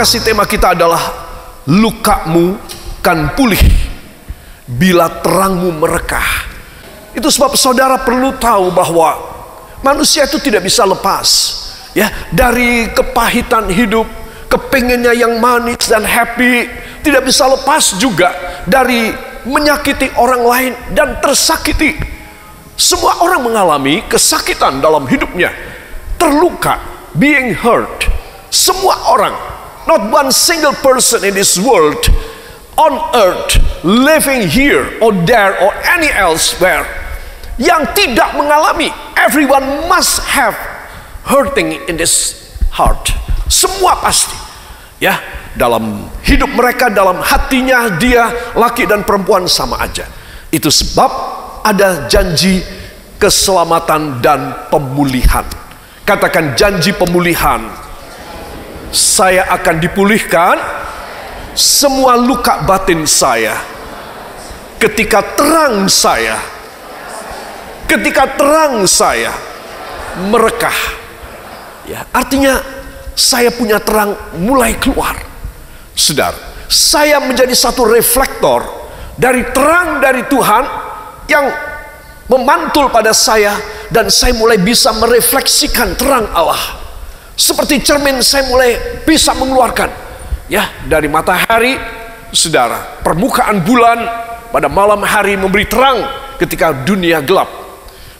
kekasih, tema kita adalah lukamu kan pulih bila terangmu merekah. Itu sebab saudara perlu tahu bahwa manusia itu tidak bisa lepas ya dari kepahitan hidup, kepengennya yang manis dan happy. Tidak bisa lepas juga dari menyakiti orang lain dan tersakiti. Semua orang mengalami kesakitan dalam hidupnya, terluka, being hurt. Semua orang, not one single person in this world on earth, living here or there or any elsewhere, yang tidak mengalami. Everyone must have hurting in this heart. Semua pasti, ya, dalam hidup mereka, dalam hatinya dia, laki dan perempuan sama aja. Itu sebab ada janji keselamatan dan pemulihan. Katakan janji pemulihan. Saya akan dipulihkan semua luka batin saya ketika terang saya merekah. Ya, artinya saya punya terang mulai keluar. Saudara, saya menjadi satu reflektor dari terang dari Tuhan yang memantul pada saya, dan saya mulai bisa merefleksikan terang Allah. Seperti cermin, saya mulai bisa mengeluarkan ya dari matahari, saudara, permukaan bulan pada malam hari memberi terang ketika dunia gelap.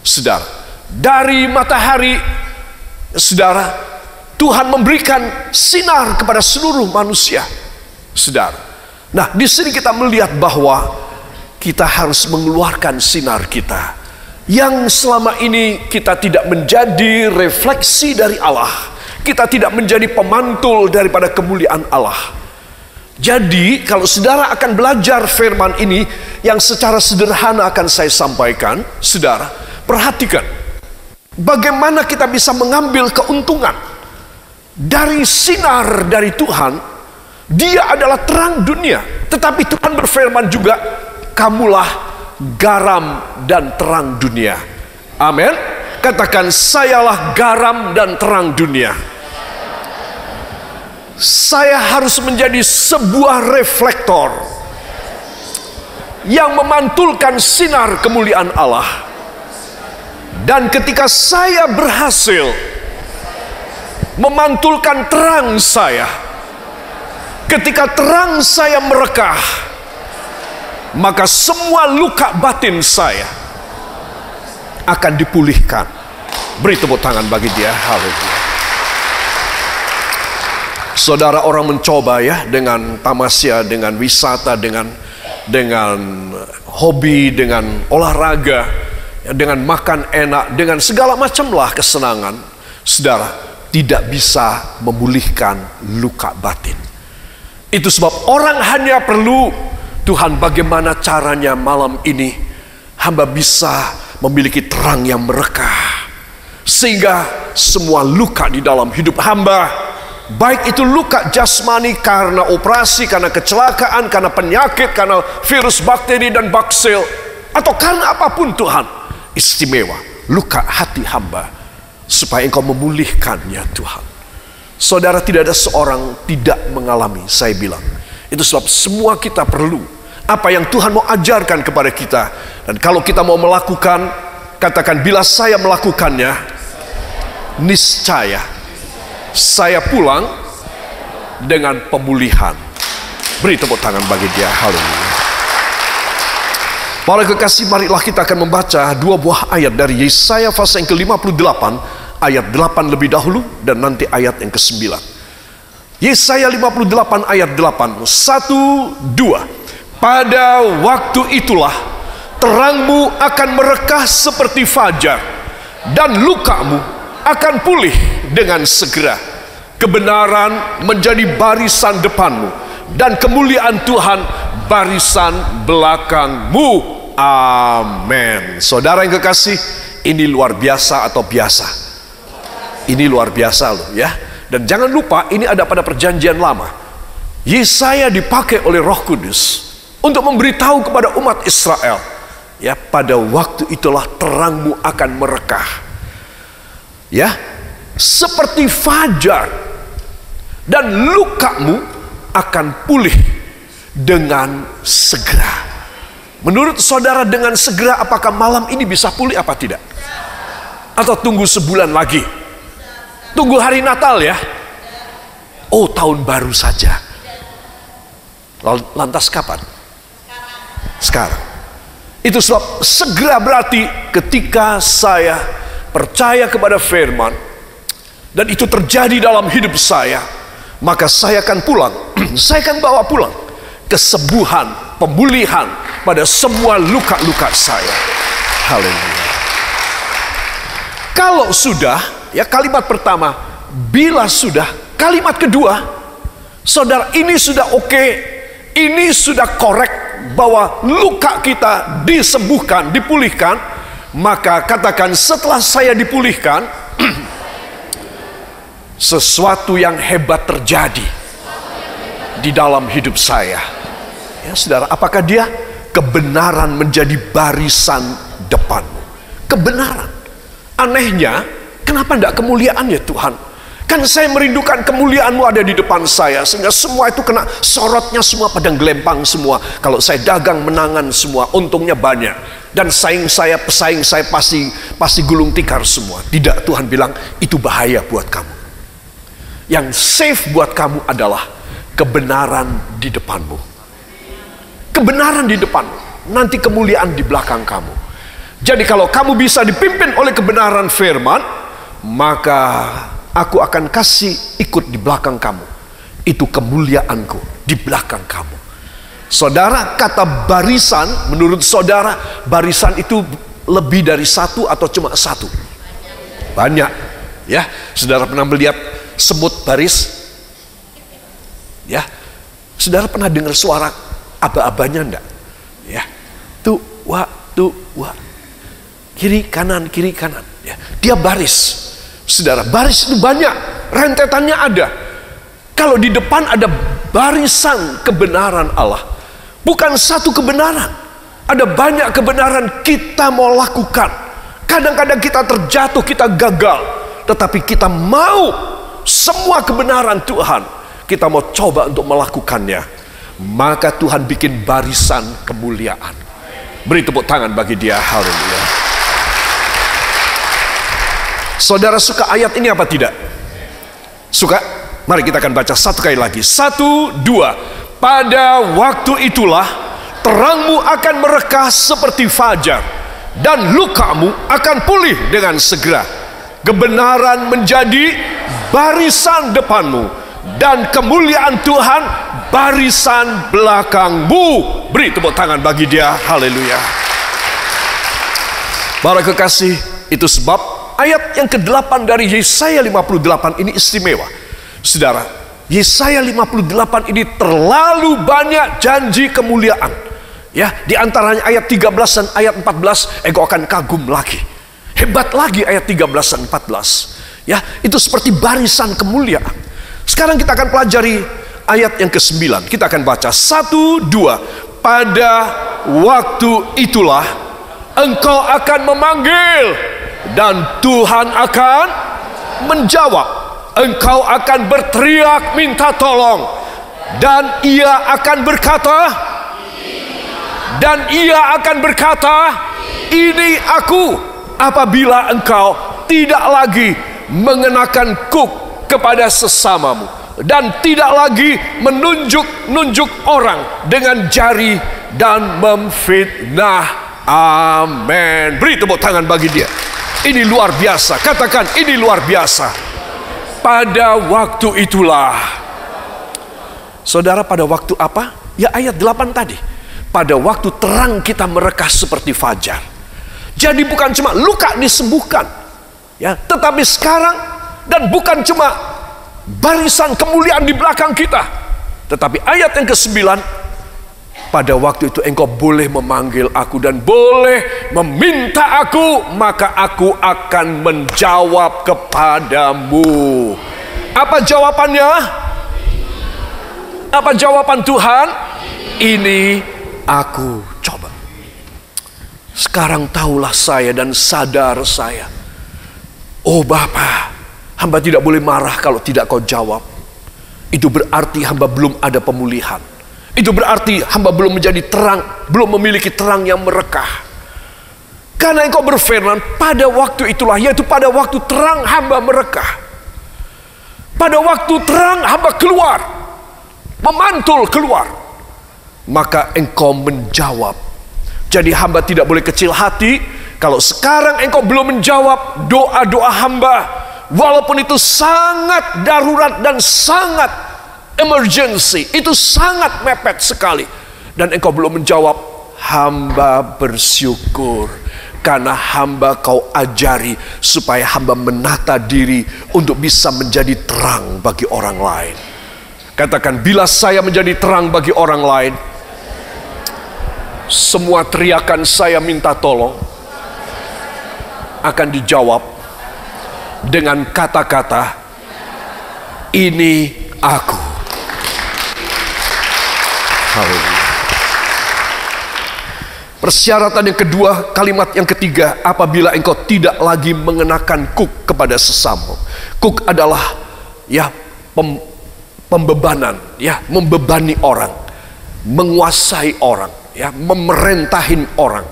Saudara, dari matahari, saudara, Tuhan memberikan sinar kepada seluruh manusia. Saudara, nah di sini kita melihat bahwa kita harus mengeluarkan sinar kita yang selama ini kita tidak menjadi refleksi dari Allah. Kita tidak menjadi pemantul daripada kemuliaan Allah. Jadi kalau saudara akan belajar firman ini yang secara sederhana akan saya sampaikan, saudara, perhatikan bagaimana kita bisa mengambil keuntungan dari sinar dari Tuhan. Dia adalah terang dunia, tetapi Tuhan berfirman juga, kamulah garam dan terang dunia. Amin. Katakan, sayalah garam dan terang dunia. Saya harus menjadi sebuah reflektor yang memantulkan sinar kemuliaan Allah. Dan ketika saya berhasil memantulkan terang saya, ketika terang saya merekah, maka semua luka batin saya akan dipulihkan. Beri tepuk tangan bagi dia. Haleluya. Saudara, orang mencoba ya dengan tamasya, dengan wisata, dengan hobi, dengan olahraga, ya, dengan makan enak, dengan segala macamlah kesenangan. Saudara, tidak bisa memulihkan luka batin. Itu sebab orang hanya perlu, Tuhan, bagaimana caranya malam ini hamba bisa memiliki terang yang merekah, sehingga semua luka di dalam hidup hamba, baik itu luka jasmani karena operasi, karena kecelakaan, karena penyakit, karena virus, bakteri dan baksil, atau karena apapun, Tuhan, istimewa luka hati hamba, supaya Engkau memulihkannya, Tuhan. Saudara, tidak ada seorang tidak mengalami, saya bilang. Itu sebab semua kita perlu apa yang Tuhan mau ajarkan kepada kita. Dan kalau kita mau melakukan, katakan, bila saya melakukannya, niscaya saya pulang dengan pemulihan. Beri tepuk tangan bagi dia. Haleluya. Para kekasih, marilah kita akan membaca dua buah ayat dari Yesaya pasal yang ke-58, ayat 8 lebih dahulu, dan nanti ayat yang ke-9. Yesaya 58 ayat 8. 1, 2. Pada waktu itulah terangmu akan merekah seperti fajar, dan lukamu akan pulih dengan segera. Kebenaran menjadi barisan depanmu, dan kemuliaan Tuhan barisan belakangmu. Amin. Saudara yang kekasih, ini luar biasa atau biasa? Ini luar biasa loh ya. Dan jangan lupa, ini ada pada perjanjian lama. Yesaya dipakai oleh Roh Kudus untuk memberitahu kepada umat Israel, ya, pada waktu itulah terangmu akan merekah, ya, seperti fajar. dan lukamu akan pulih dengan segera. Menurut saudara, dengan segera apakah malam ini bisa pulih apa tidak? Atau tunggu sebulan lagi? Tunggu hari Natal ya? Oh, tahun baru saja. Lantas kapan? Sekarang. Itu sebab segera berarti ketika saya percaya kepada firman dan itu terjadi dalam hidup saya, maka saya akan pulang. Saya akan bawa pulang kesembuhan, pemulihan pada semua luka-luka saya. Haleluya. Kalau sudah, ya kalimat pertama, bila sudah, kalimat kedua, saudara, ini sudah oke, ini sudah korek, bahwa luka kita disembuhkan, dipulihkan, maka katakan, setelah saya dipulihkan, sesuatu yang hebat terjadi di dalam hidup saya. Ya saudara, apakah dia? Kebenaran menjadi barisan depanmu. Kebenaran. Anehnya, kenapa tidak kemuliaan ya Tuhan? Kan saya merindukan kemuliaan-Mu ada di depan saya, sehingga semua itu kena sorotnya semua, padang gelempang semua. Kalau saya dagang menangan semua, untungnya banyak. Dan pesaing saya pasti gulung tikar semua. Tidak, Tuhan bilang, itu bahaya buat kamu. Yang safe buat kamu adalah kebenaran di depanmu. Kebenaran di depanmu. Nanti kemuliaan di belakang kamu. Jadi kalau kamu bisa dipimpin oleh kebenaran firman, maka aku akan kasih ikut di belakang kamu. Itu kemuliaanku di belakang kamu. Saudara, kata barisan, menurut saudara, barisan itu lebih dari satu atau cuma satu? Banyak. Ya, saudara pernah melihat semut baris? Ya, saudara pernah dengar suara aba-abanya enggak? Ya, tuh, wah, kiri kanan, ya, dia baris. Saudara, baris itu banyak, rentetannya ada. Kalau di depan ada barisan kebenaran Allah, bukan satu kebenaran, ada banyak kebenaran kita mau lakukan. Kadang-kadang kita terjatuh, kita gagal, tetapi kita mau semua kebenaran Tuhan, kita mau coba untuk melakukannya. Maka Tuhan bikin barisan kemuliaan. Beri tepuk tangan bagi dia. Haleluya. Saudara suka ayat ini apa tidak? Suka? Mari kita akan baca satu kali lagi. 1, 2. Pada waktu itulah terangmu akan merekah seperti fajar, dan lukamu akan pulih dengan segera. Kebenaran menjadi barisan depanmu, dan kemuliaan Tuhan barisan belakangmu. Beri tepuk tangan bagi dia. Haleluya. Para kekasih, itu sebab ayat yang ke-8 dari Yesaya 58 ini istimewa. Saudara, Yesaya 58 ini terlalu banyak janji kemuliaan. Ya, di antaranya ayat 13 dan ayat 14, engkau akan kagum lagi. Hebat lagi ayat 13 dan 14. Ya, itu seperti barisan kemuliaan. Sekarang kita akan pelajari ayat yang ke-9. Kita akan baca 1, 2. Pada waktu itulah engkau akan memanggil, dan Tuhan akan menjawab. Engkau akan berteriak minta tolong, dan Ia akan berkata, ini aku. Apabila engkau tidak lagi mengenakan kuk kepada sesamamu, dan tidak lagi menunjuk orang dengan jari dan memfitnah. Amin. Beri tepuk tangan bagi dia. Ini luar biasa. Katakan, ini luar biasa. Pada waktu itulah. Saudara, pada waktu apa? Ya ayat 8 tadi. Pada waktu terang kita merekah seperti fajar. Jadi bukan cuma luka disembuhkan, ya, tetapi sekarang, dan bukan cuma barisan kemuliaan di belakang kita, tetapi ayat yang ke-9, pada waktu itu engkau boleh memanggil aku dan boleh meminta aku, maka aku akan menjawab kepadamu. Apa jawabannya? Apa jawaban Tuhan? Ini aku coba. Sekarang tahulah saya dan sadar saya. Oh Bapa, hamba tidak boleh marah kalau tidak kau jawab. itu berarti hamba belum ada pemulihan. Itu berarti hamba belum menjadi terang, belum memiliki terang yang merekah. Karena engkau berfirman, pada waktu itulah, yaitu pada waktu terang hamba merekah. Pada waktu terang hamba keluar, memantul keluar, maka engkau menjawab. Jadi hamba tidak boleh kecil hati. Kalau sekarang engkau belum menjawab doa-doa hamba, walaupun itu sangat darurat dan sangat emergency, itu sangat mepet sekali, dan engkau belum menjawab, hamba bersyukur. Karena hamba kau ajari supaya hamba menata diri untuk bisa menjadi terang bagi orang lain. Katakan, bila saya menjadi terang bagi orang lain, semua teriakan saya minta tolong akan dijawab dengan kata-kata, ini aku. Haleluya. Persyaratan yang kedua, kalimat yang ketiga, apabila engkau tidak lagi mengenakan kuk kepada sesama. Kuk adalah pembebanan, membebani orang, menguasai orang, memerintahin orang,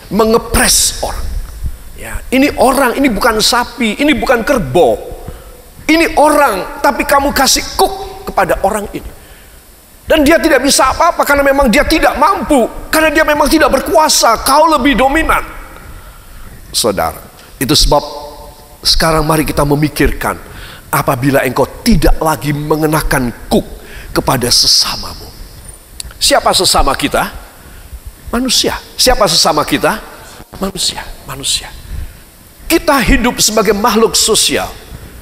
mengepres orang. Ini orang, ini bukan sapi, ini bukan kerbau. Ini orang, tapi kamu kasih kuk kepada orang ini. Dan dia tidak bisa apa-apa karena memang dia tidak mampu, karena dia memang tidak berkuasa. Kau lebih dominan. Saudara, itu sebab sekarang mari kita memikirkan, apabila engkau tidak lagi mengenakan kuk kepada sesamamu. Siapa sesama kita? Manusia. Siapa sesama kita? Manusia. Kita hidup sebagai makhluk sosial.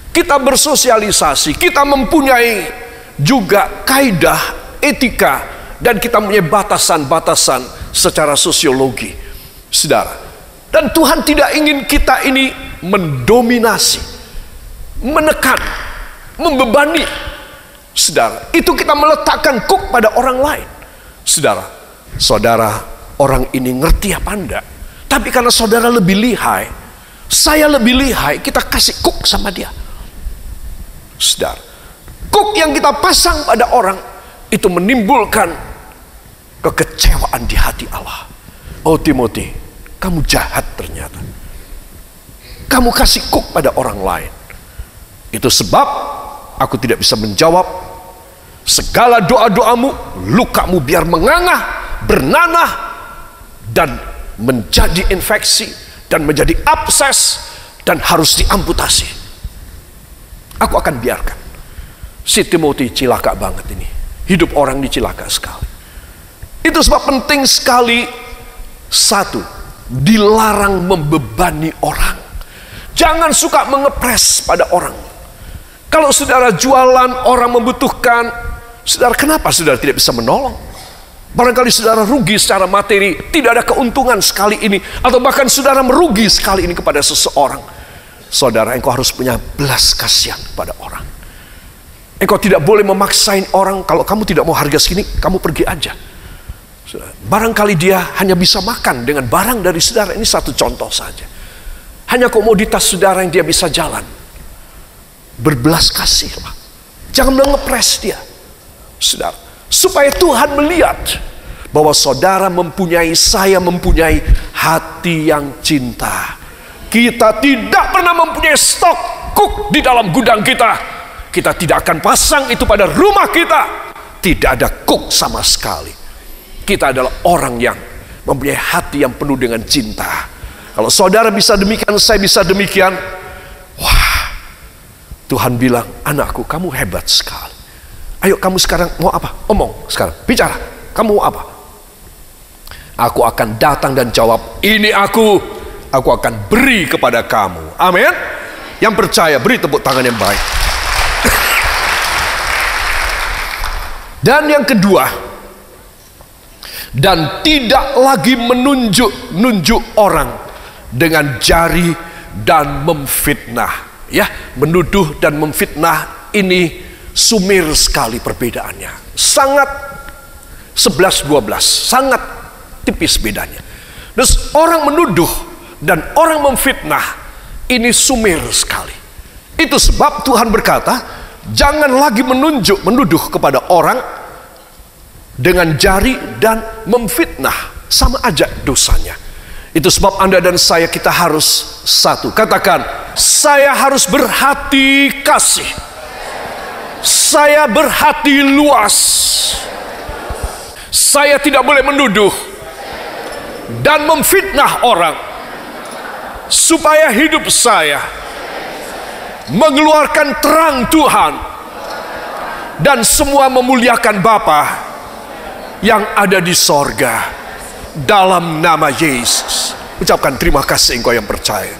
Kita bersosialisasi, kita mempunyai juga kaidah, etika, dan kita punya batasan-batasan secara sosiologi, saudara. Dan Tuhan tidak ingin kita ini mendominasi, menekan, membebani, saudara. Itu kita meletakkan kuk pada orang lain, saudara. Orang ini ngerti apa enggak? Tapi karena saudara lebih lihai, saya lebih lihai, kita kasih kuk sama dia, saudara. Kuk yang kita pasang pada orang itu menimbulkan kekecewaan di hati Allah. Oh Timothy, kamu jahat ternyata. Kamu kasih kuk pada orang lain. Itu sebab aku tidak bisa menjawab segala doa-doamu. Lukamu biar mengangah, bernanah, dan menjadi infeksi, dan menjadi abses, dan harus diamputasi. Aku akan biarkan. Si Timothy cilaka banget ini. Hidup orang dicilaka sekali. Itu sebab penting sekali, satu, dilarang membebani orang. Jangan suka mengepres pada orang. Kalau saudara jualan, orang membutuhkan, saudara, kenapa saudara tidak bisa menolong? Barangkali saudara rugi secara materi, tidak ada keuntungan sekali ini, atau bahkan saudara merugi sekali ini kepada seseorang. Saudara, engkau harus punya belas kasihan kepada orang. Engkau tidak boleh memaksain orang, kalau kamu tidak mau harga segini, kamu pergi aja. Barangkali dia hanya bisa makan dengan barang dari saudara. Ini satu contoh saja. Hanya komoditas saudara yang dia bisa jalan. Berbelas kasihlah. Jangan mengepres dia, saudara. Supaya Tuhan melihat bahwa saudara mempunyai, saya mempunyai hati yang cinta. Kita tidak pernah mempunyai stok kuk di dalam gudang kita. Kita tidak akan pasang itu pada rumah kita. Tidak ada kuk sama sekali. Kita adalah orang yang mempunyai hati yang penuh dengan cinta. Kalau saudara bisa demikian, saya bisa demikian. Wah, Tuhan bilang, anakku, kamu hebat sekali. Ayo kamu sekarang mau apa? Omong sekarang, bicara. Kamu mau apa? Aku akan datang dan jawab, ini aku akan beri kepada kamu. Amin. Yang percaya, beri tepuk tangan yang baik. Dan yang kedua, dan tidak lagi menunjuk orang dengan jari dan memfitnah. Menuduh dan memfitnah ini sumir sekali perbedaannya. Sangat 11-12, sangat tipis bedanya. Terus orang menuduh dan orang memfitnah ini sumir sekali. Itu sebab Tuhan berkata, Jangan lagi menuduh kepada orang dengan jari dan memfitnah. Sama aja dosanya. Itu sebab Anda dan saya kita harus satu. Katakan, saya harus berhati kasih. Saya berhati luas. Saya tidak boleh menuduh dan memfitnah orang, supaya hidup saya mengeluarkan terang Tuhan dan semua memuliakan Bapa yang ada di sorga. Dalam nama Yesus, ucapkan terima kasih engkau yang percaya.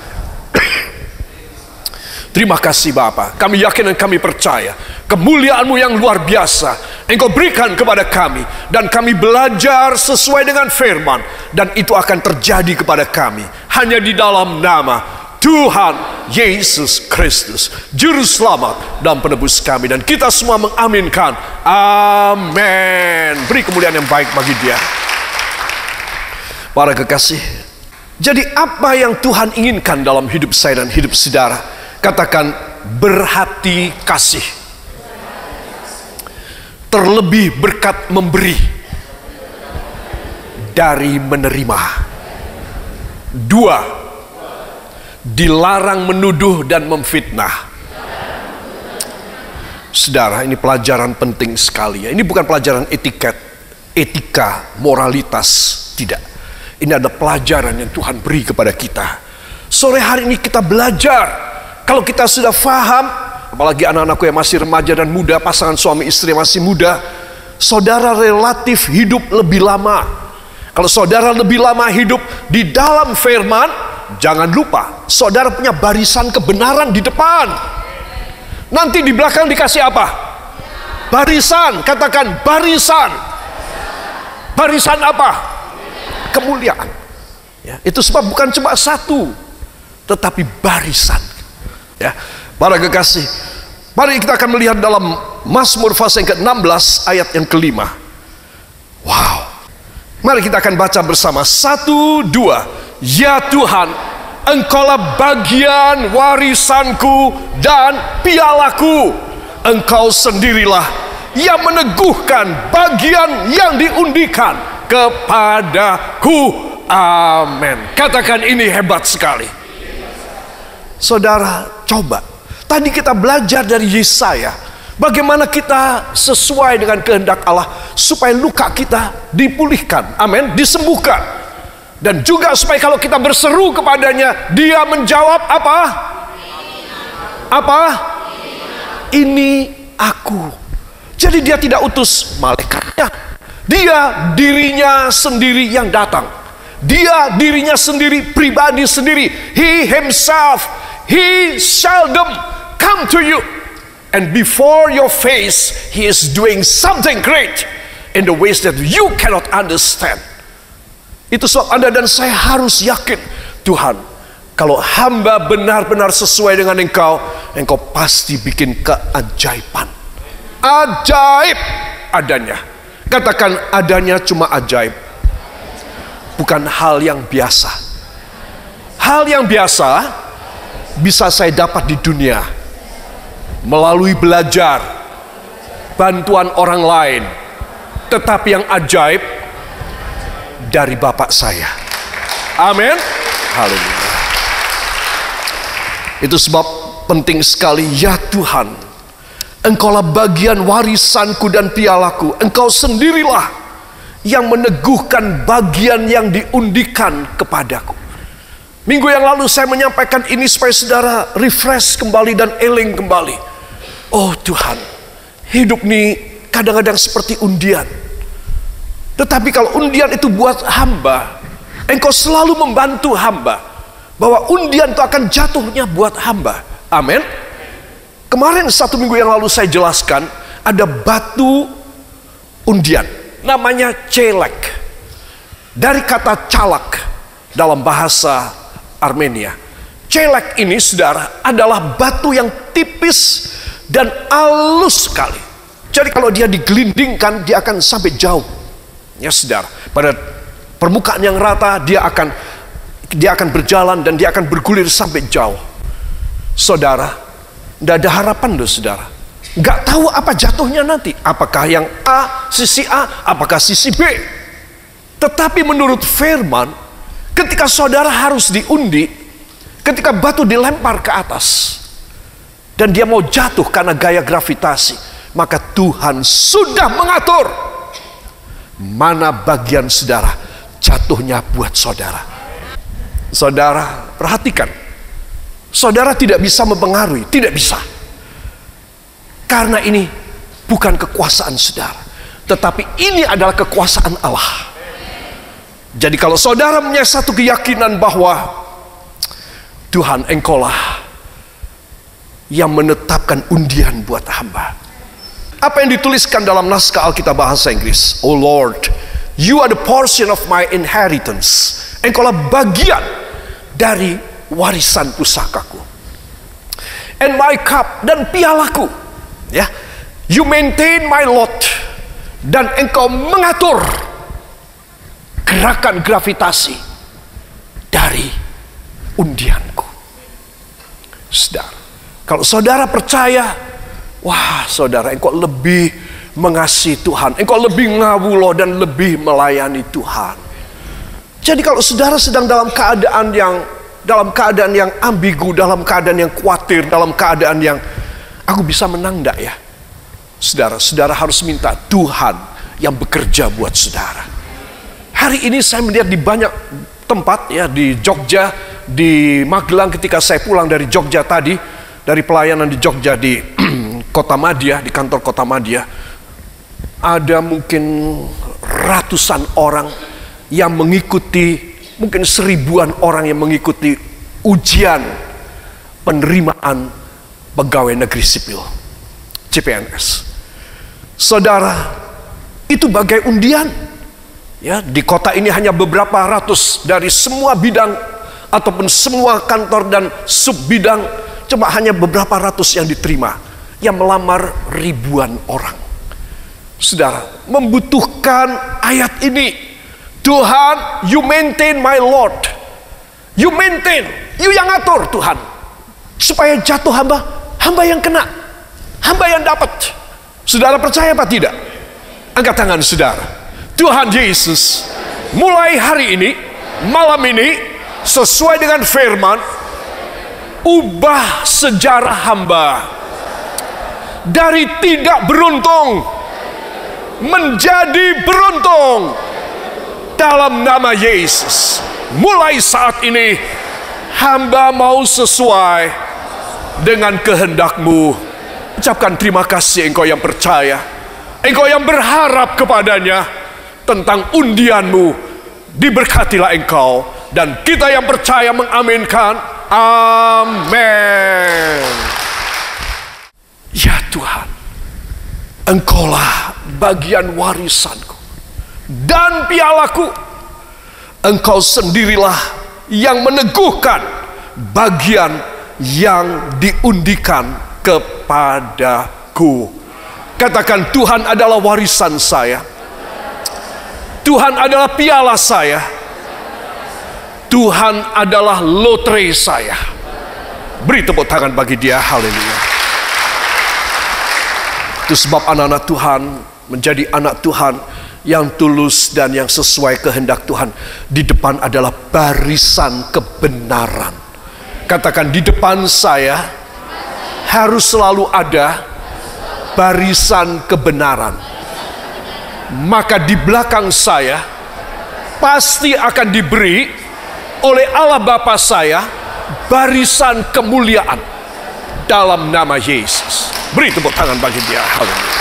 Terima kasih Bapa, kami yakin dan kami percaya kemuliaan-Mu yang luar biasa Engkau berikan kepada kami, dan kami belajar sesuai dengan firman, dan itu akan terjadi kepada kami hanya di dalam nama Tuhan Yesus Kristus, Juru Selamat dan Penebus kami. Dan kita semua mengaminkan, amin. Beri kemuliaan yang baik bagi Dia. Para kekasih, jadi apa yang Tuhan inginkan dalam hidup saya dan hidup saudara? Katakan, berhati kasih. Terlebih berkat memberi dari menerima. 2, dilarang menuduh dan memfitnah. Saudara, ini pelajaran penting sekali ya. Ini bukan pelajaran etika, moralitas, tidak. Ini ada pelajaran yang Tuhan beri kepada kita. Sore hari ini kita belajar. Kalau kita sudah faham, apalagi anak-anakku yang masih remaja dan muda, pasangan suami istri masih muda, saudara relatif hidup lebih lama. Kalau saudara lebih lama hidup di dalam firman, jangan lupa, saudara punya barisan kebenaran di depan. Nanti di belakang dikasih apa? Barisan, katakan barisan. Barisan apa? Kemuliaan ya, itu sebab bukan cuma satu, tetapi barisan ya. Para kekasih, mari kita akan melihat dalam Mazmur pasal yang ke-16 ayat yang ke-5. Wow, mari kita akan baca bersama. 1, 2. Ya Tuhan, Engkaulah bagian warisanku dan pialaku. Engkau sendirilah yang meneguhkan bagian yang diundikan kepadaku. Amin. Katakan, ini hebat sekali. Saudara, coba. Tadi kita belajar dari Yesaya, bagaimana kita sesuai dengan kehendak Allah supaya luka kita dipulihkan. Amin. Disembuhkan. Dan juga supaya kalau kita berseru kepadanya, Dia menjawab apa? Apa? Ini aku. Jadi Dia tidak utus malaikatnya. Dia dirinya sendiri yang datang. Dia dirinya sendiri, pribadi sendiri. He himself, He seldom come to you. And before your face, He is doing something great in the ways that you cannot understand. Itu sebab Anda dan saya harus yakin, Tuhan, kalau hamba benar-benar sesuai dengan Engkau, Engkau pasti bikin keajaiban. Ajaib adanya. Katakan, adanya cuma ajaib, bukan hal yang biasa. Hal yang biasa bisa saya dapat di dunia melalui belajar, bantuan orang lain. Tetapi yang ajaib dari Bapak saya. Amin. Haleluya. Itu sebab penting sekali, ya Tuhan, Engkaulah bagian warisanku dan pialaku. Engkau sendirilah yang meneguhkan bagian yang diundikan kepadaku. Minggu yang lalu saya menyampaikan ini supaya saudara refresh kembali dan eling kembali. Oh Tuhan, hidup ini kadang-kadang seperti undian. Tetapi kalau undian itu buat hamba, Engkau selalu membantu hamba, bahwa undian itu akan jatuhnya buat hamba. Amin. Kemarin 1 minggu yang lalu saya jelaskan, ada batu undian, namanya celek. Dari kata calak dalam bahasa Armenia. Celek ini, saudara, adalah batu yang tipis dan halus sekali. Jadi kalau dia digelindingkan, dia akan sampai jauh. Ya saudara, pada permukaan yang rata, dia akan berjalan dan dia akan bergulir sampai jauh. Saudara, tidak ada harapan loh saudara. Nggak tahu apa jatuhnya nanti. Apakah yang A, sisi A, apakah sisi B. Tetapi menurut firman, ketika saudara harus diundi, ketika batu dilempar ke atas, dan dia mau jatuh karena gaya gravitasi, maka Tuhan sudah mengatur mana bagian saudara jatuhnya buat saudara. Saudara perhatikan, saudara tidak bisa mempengaruhi, tidak bisa. Karena ini bukan kekuasaan saudara, tetapi ini adalah kekuasaan Allah. Jadi kalau saudara punya satu keyakinan bahwa Tuhan, Engkaulah yang menetapkan undian buat hamba. Apa yang dituliskan dalam naskah Alkitab bahasa Inggris? Oh Lord, you are the portion of my inheritance. Engkaulah bagian dari warisan pusakaku. And my cup, dan pialaku. Ya, you maintain my lot, dan engkau mengatur gerakan gravitasi dari undianku. Saudara, kalau saudara percaya, wah saudara, engkau lebih mengasihi Tuhan, engkau lebih ngawulo dan lebih melayani Tuhan. Jadi kalau saudara sedang dalam keadaan yang ambigu, dalam keadaan yang khawatir, dalam keadaan yang aku bisa menang enggak ya? Saudara harus minta Tuhan yang bekerja buat saudara. Hari ini saya melihat di banyak tempat ya, di Jogja, di Magelang ketika saya pulang dari Jogja tadi, dari pelayanan di Jogja di Kota Madya, di kantor Kota Madya, ada mungkin ratusan orang yang mengikuti, mungkin 1000-an orang yang mengikuti ujian penerimaan pegawai negeri sipil, CPNS. Saudara, itu bagai undian. Ya, di kota ini hanya beberapa ratus dari semua bidang ataupun semua kantor dan sub bidang, cuma hanya beberapa ratus yang diterima, yang melamar ribuan orang. Saudara, membutuhkan ayat ini. Tuhan, you maintain my Lord. You maintain, you yang atur Tuhan. Supaya jatuh hamba yang kena, hamba yang dapat. Saudara percaya apa tidak? Angkat tangan saudara. Tuhan Yesus, mulai hari ini, malam ini, sesuai dengan firman, ubah sejarah hamba dari tidak beruntung menjadi beruntung dalam nama Yesus. Mulai saat ini, hamba mau sesuai dengan kehendak-Mu. Ucapkan terima kasih engkau yang percaya, engkau yang berharap kepadanya. Tentang undian-Mu, diberkatilah engkau, dan kita yang percaya mengaminkan. Amin. Ya Tuhan, engkaulah bagian warisanku dan pialaku. Engkau sendirilah yang meneguhkan bagian yang diundikan kepadaku. Katakan, Tuhan adalah warisan saya, Tuhan adalah piala saya, Tuhan adalah lotre saya. Beri tepuk tangan bagi dia. Haleluya. Itu sebab anak-anak Tuhan menjadi anak Tuhan yang tulus dan yang sesuai kehendak Tuhan. Di depan adalah barisan kebenaran. Katakan, di depan saya harus selalu ada barisan kebenaran. Maka di belakang saya pasti akan diberi oleh Allah Bapa saya barisan kemuliaan dalam nama Yesus. Beri tepuk tangan bagi dia. Haleluya.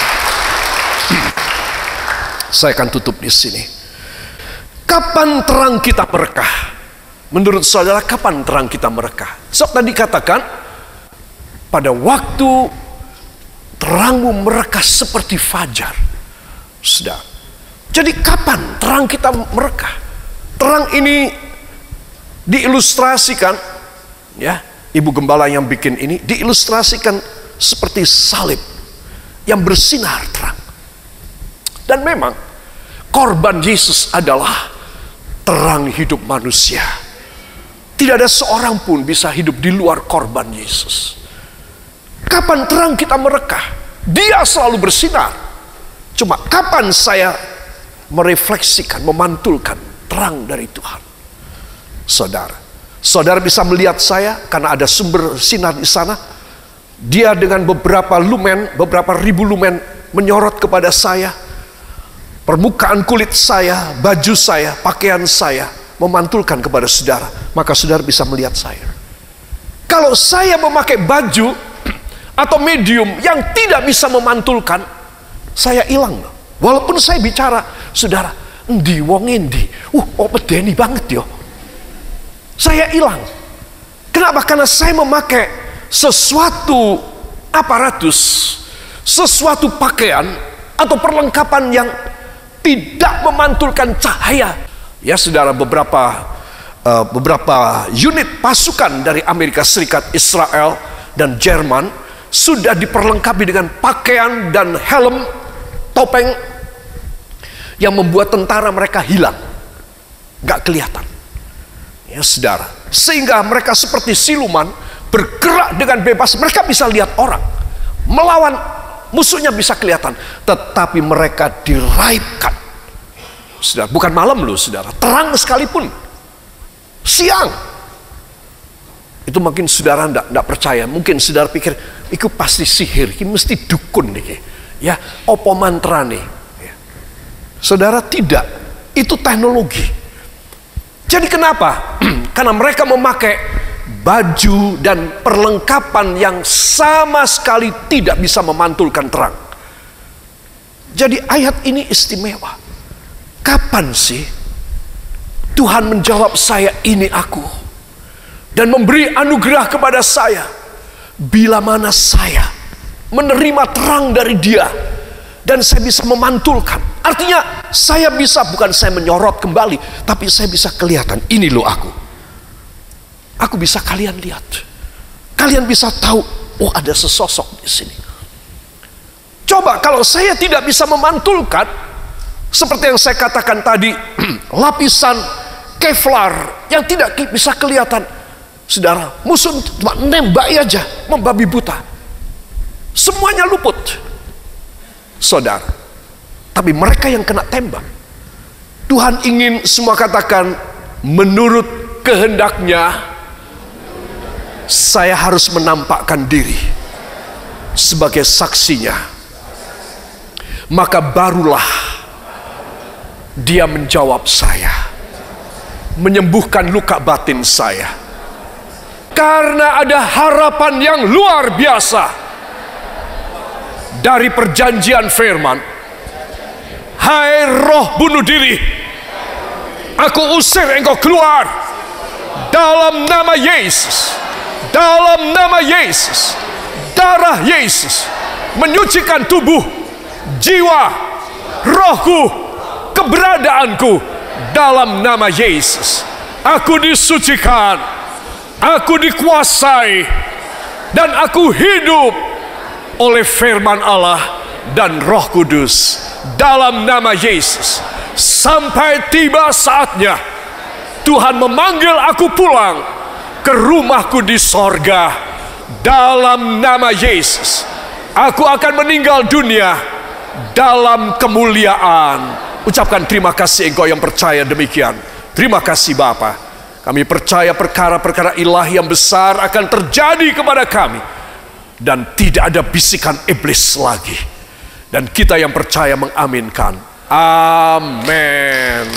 Saya akan tutup di sini. Kapan terang kita merekah? Menurut saudara, kapan terang kita merekah? So, tadi katakan, pada waktu terangmu merekah seperti fajar. Sudah. Jadi kapan terang kita merekah? Terang ini diilustrasikan, ya, Ibu Gembala yang bikin ini diilustrasikan seperti salib yang bersinar terang. Dan memang korban Yesus adalah terang hidup manusia. Tidak ada seorang pun bisa hidup di luar korban Yesus. Kapan terang kita merekah? Dia selalu bersinar. Cuma kapan saya merefleksikan, memantulkan terang dari Tuhan? Saudara bisa melihat saya karena ada sumber sinar di sana. Dia dengan beberapa ribu lumen menyorot kepada saya. Permukaan kulit saya, baju saya, pakaian saya memantulkan kepada saudara. Maka saudara bisa melihat saya. Kalau saya memakai baju atau medium yang tidak bisa memantulkan, saya hilang. Walaupun saya bicara, saudara, endi wong endi, medeni banget yo. Saya hilang. Kenapa? Karena saya memakai sesuatu aparatus, sesuatu pakaian atau perlengkapan yang tidak memantulkan cahaya. Ya saudara, beberapa unit pasukan dari Amerika Serikat, Israel, dan Jerman sudah diperlengkapi dengan pakaian dan helm, topeng yang membuat tentara mereka hilang, nggak kelihatan. Ya saudara, sehingga mereka seperti siluman, bergerak dengan bebas. Mereka bisa lihat orang, melawan musuhnya bisa kelihatan, tetapi mereka diraibkan. Saudara, bukan malam loh saudara, terang sekalipun, siang. Itu mungkin saudara tidak percaya. Mungkin saudara pikir, itu pasti sihir, ini mesti dukun nih, ya, opo mantra nih. Ya. Saudara, tidak, itu teknologi. Jadi kenapa? Karena mereka memakai baju dan perlengkapan yang sama sekali tidak bisa memantulkan terang. Jadi ayat ini istimewa. Kapan sih Tuhan menjawab saya, ini aku, dan memberi anugerah kepada saya? Bila mana saya menerima terang dari Dia dan saya bisa memantulkan. Artinya saya bisa, bukan saya menyorot kembali, tapi saya bisa kelihatan, ini loh aku. Aku bisa kalian lihat. Kalian bisa tahu, oh ada sesosok di sini. Coba kalau saya tidak bisa memantulkan, seperti yang saya katakan tadi, lapisan Kevlar yang tidak bisa kelihatan. Saudara, musuh cuma nembak aja, membabi buta. Semuanya luput. Saudara, tapi mereka yang kena tembak, Tuhan ingin semua katakan, menurut kehendaknya, saya harus menampakkan diri sebagai saksinya. Maka barulah Dia menjawab saya, menyembuhkan luka batin saya. Karena ada harapan yang luar biasa dari perjanjian firman. Hai roh bunuh diri, aku usir engkau keluar dalam nama Yesus. Dalam nama Yesus, darah Yesus menyucikan tubuh, jiwa, rohku, keberadaanku. Dalam nama Yesus, aku disucikan, aku dikuasai, dan aku hidup oleh firman Allah dan Roh Kudus. Dalam nama Yesus, sampai tiba saatnya Tuhan memanggil aku pulang ke rumahku di sorga. Dalam nama Yesus, aku akan meninggal dunia dalam kemuliaan. Ucapkan terima kasih engkau yang percaya demikian. Terima kasih Bapa. Kami percaya perkara-perkara ilahi yang besar akan terjadi kepada kami, dan tidak ada bisikan iblis lagi. Dan kita yang percaya mengaminkan. Amin.